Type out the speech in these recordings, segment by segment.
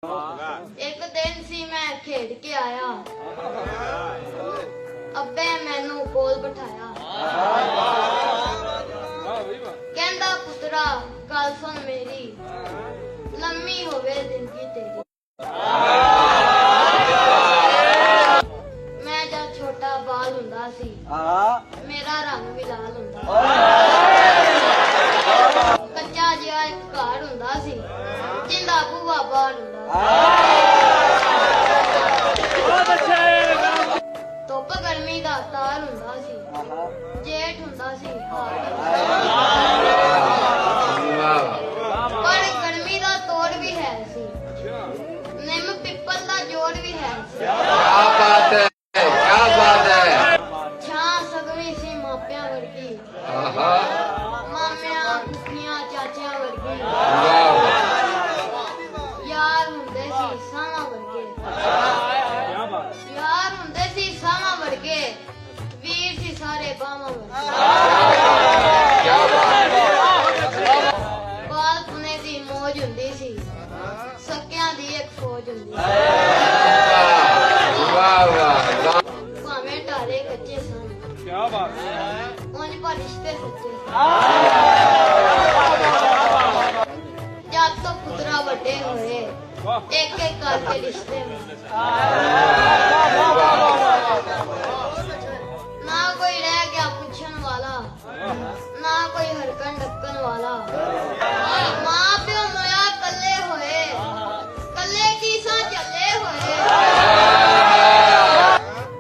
एक दिन सी मैं खेड के आया, अब्बे मैनू कोल बिठाया, कहंदा पुत्रा गल सुन मेरी, लम्मी होवे जिंदगी तेरी। मैं जब छोटा बाल हुंदा सी, मेरा रंग भी लाल हुंदा, कच्चा जिहा एक घर हुंदा सी, जिंदा बूआ बाहर हुंदा। धुप गर्मी दा तार हुंदा सी, जेठ हुंदा सी पर गर्मी दा तोड़ भी है सी, निम पिपल दा जोड़ भी है सी। क्या बात है। छां सगवी सी मापियां वर्गी, मामियां फुफियां चाचियां वर्गी, यार हुंदे सी सावां वर्गे, यार हुंदे सी सावां वर्गे, वीर सी सारे बावां वर्गे। बाल पुने दी मौज हुंदी सी, सकियां दी एक फौज हुंदी भावें ढाले कच्चे सन, उंज पर रिश्ते सच्चे। जब तो पुत्रा वड्डे होए, एक एक करके रिश्ते में, ना कोई रह गया पूछन वाला, ना कोई हरकन ढक्कन वाला। मां प्यो मोया कल्ले होए, कल्ले की सा चले होए।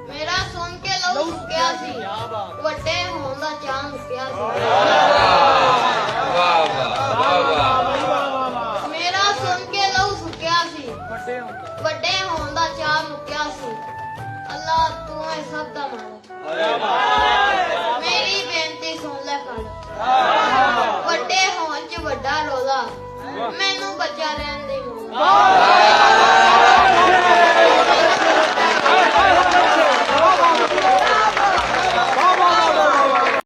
मेरा सुन के लहू सुक्या सी, वड्डे होण दा चाह मुक्या सी। मेरा सुन के लहू सुक्या सी, वड्डे होण दा चाह मुक्या सी। अल्लाह तू है सब दा मालिक, मेरी बेनती सुन ले कर। वड्डे होण च वड्डा रोला, मैनू बच्चा रहन दे।